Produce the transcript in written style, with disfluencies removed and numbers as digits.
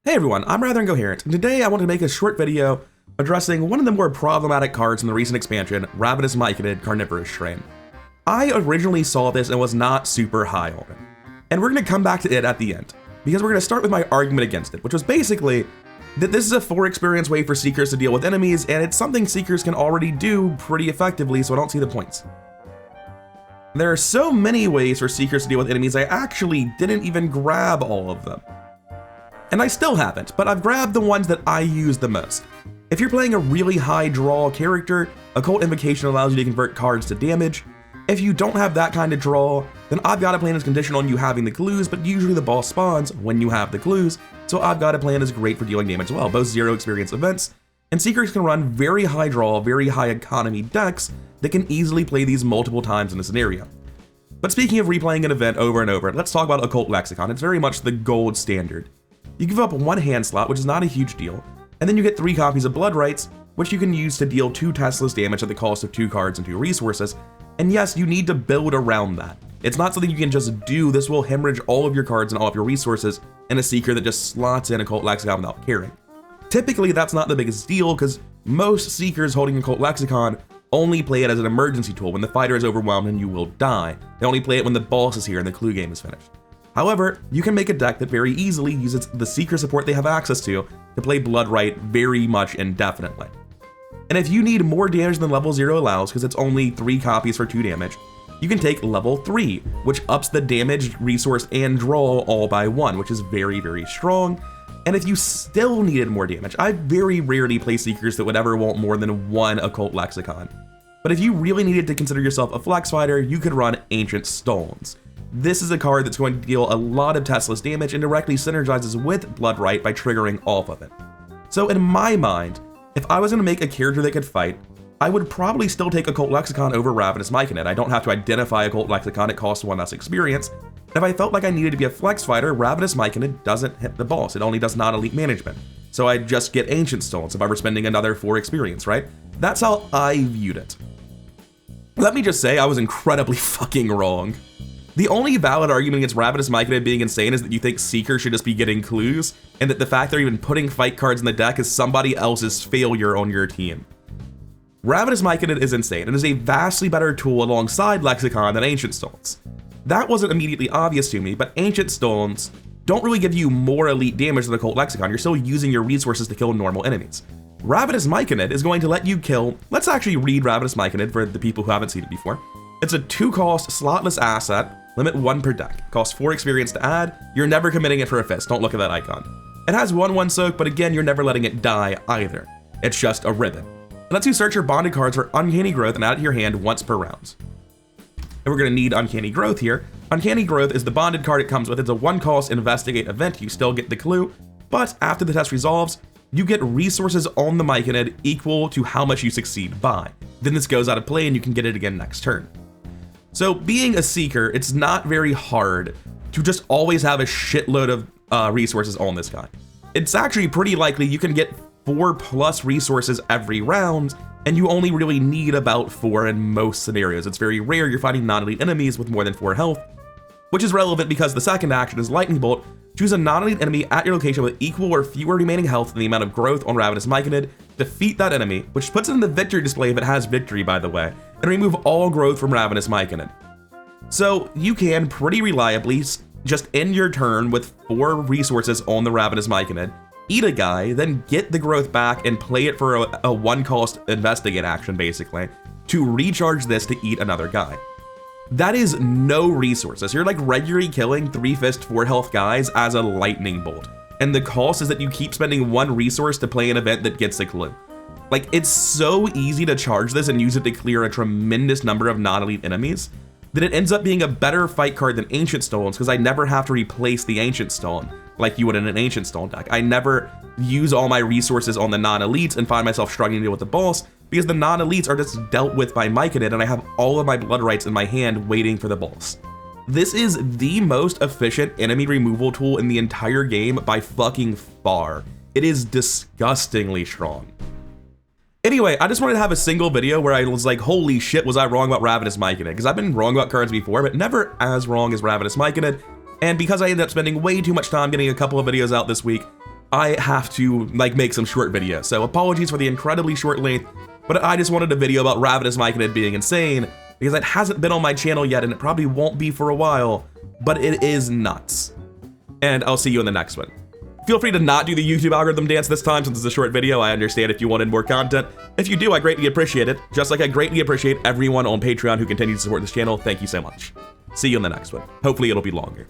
Hey everyone, I'm Rather Incoherent, and today I want to make a short video addressing one of the more problematic cards in the recent expansion, Ravenous Myconid Carnivorous Strain. I originally saw this and was not super high on it, and we're going to come back to it at the end, because we're going to start with my argument against it, which was basically that this is a 4 experience way for Seekers to deal with enemies, and it's something Seekers can already do pretty effectively, so I don't see the points. There are so many ways for Seekers to deal with enemies, I actually didn't even grab all of them. And I still haven't, but I've grabbed the ones that I use the most. If you're playing a really high draw character, Occult Invocation allows you to convert cards to damage. If you don't have that kind of draw, then I've Got a Plan is conditional on you having the clues, but usually the boss spawns when you have the clues, so I've Got a Plan is great for dealing damage as well, both 0 experience events, and Seekers can run very high draw, very high economy decks that can easily play these multiple times in a scenario. But speaking of replaying an event over and over, let's talk about Occult Lexicon. It's very much the gold standard. You give up 1 hand slot, which is not a huge deal, and then you get 3 copies of Blood Rights, which you can use to deal 2 testless damage at the cost of 2 cards and 2 resources, and yes, you need to build around that. It's not something you can just do. This will hemorrhage all of your cards and all of your resources in a Seeker that just slots in Occult Lexicon without caring. Typically, that's not the biggest deal, because most Seekers holding Occult Lexicon only play it as an emergency tool when the fighter is overwhelmed and you will die. They only play it when the boss is here and the clue game is finished. However, you can make a deck that very easily uses the Seeker support they have access to play Blood Right very much indefinitely. And if you need more damage than level 0 allows, because it's only 3 copies for 2 damage, you can take level 3, which ups the damage, resource, and draw all by 1, which is very, very strong. And if you still needed more damage, I very rarely play Seekers that would ever want more than 1 Occult Lexicon. But if you really needed to consider yourself a flex fighter, you could run Ancient Stones. This is a card that's going to deal a lot of testless damage and directly synergizes with Blood Right by triggering off of it. So in my mind, if I was going to make a character that could fight, I would probably still take Occult Lexicon over Ravenous Myconid. I don't have to identify Occult Lexicon, it costs 1 less experience. And if I felt like I needed to be a flex fighter, Ravenous Myconid doesn't hit the boss, it only does non-elite management. So I'd just get Ancient Stones if I were spending another 4 experience, right? That's how I viewed it. Let me just say, I was incredibly fucking wrong. The only valid argument against Ravenous Myconid being insane is that you think Seeker should just be getting clues, and that the fact they're even putting fight cards in the deck is somebody else's failure on your team. Ravenous Myconid is insane, and is a vastly better tool alongside Lexicon than Ancient Stones. That wasn't immediately obvious to me, but Ancient Stones don't really give you more elite damage than Occult Lexicon. You're still using your resources to kill normal enemies. Ravenous Myconid is going to let you kill, let's actually read Ravenous Myconid for the people who haven't seen it before. It's a 2-cost slotless asset, limit 1 per deck, costs 4 experience to add, you're never committing it for a fist, don't look at that icon. It has 1/1 soak, but again, you're never letting it die either. It's just a ribbon. It lets you search your bonded cards for Uncanny Growth and add it to your hand once per round. And we're gonna need Uncanny Growth here. Uncanny Growth is the bonded card it comes with. It's a 1-cost investigate event, you still get the clue, but after the test resolves, you get resources on the Myconid equal to how much you succeed by. Then this goes out of play and you can get it again next turn. So being a Seeker, it's not very hard to just always have a shitload of resources on this guy. It's actually pretty likely you can get 4+ resources every round, and you only really need about 4 in most scenarios. It's very rare you're fighting non-elite enemies with more than 4 health, which is relevant because the second action is Lightning Bolt. Choose a non-elite enemy at your location with equal or fewer remaining health than the amount of growth on Ravenous Myconid. Defeat that enemy, which puts it in the victory display if it has victory, by the way, and remove all growth from Ravenous Myconid. So you can pretty reliably just end your turn with 4 resources on the Ravenous Myconid, eat a guy, then get the growth back and play it for a 1-cost investigate action, basically, to recharge this to eat another guy. That is no resources. You're like regularly killing 3-fist 4 health guys as a Lightning Bolt. And the cost is that you keep spending 1 resource to play an event that gets a clue. Like, it's so easy to charge this and use it to clear a tremendous number of non-elite enemies that it ends up being a better fight card than Ancient Stones, because I never have to replace the Ancient Stone like you would in an Ancient Stone deck. I never use all my resources on the non-elites and find myself struggling to deal with the boss, because the non-elites are just dealt with by Myconid and I have all of my Blood Rights in my hand waiting for the boss. This is the most efficient enemy removal tool in the entire game by fucking far. It is disgustingly strong. Anyway, I just wanted to have a single video where I was like, holy shit, was I wrong about Ravenous Myconid? Because I've been wrong about cards before, but never as wrong as Ravenous Myconid. And because I ended up spending way too much time getting a couple of videos out this week, I have to like make some short videos. So apologies for the incredibly short length, but I just wanted a video about Ravenous Myconid being insane because it hasn't been on my channel yet and it probably won't be for a while, but it is nuts. And I'll see you in the next one. Feel free to not do the YouTube algorithm dance this time since it's a short video. I understand if you wanted more content. If you do, I greatly appreciate it. Just like I greatly appreciate everyone on Patreon who continues to support this channel. Thank you so much. See you in the next one. Hopefully it'll be longer.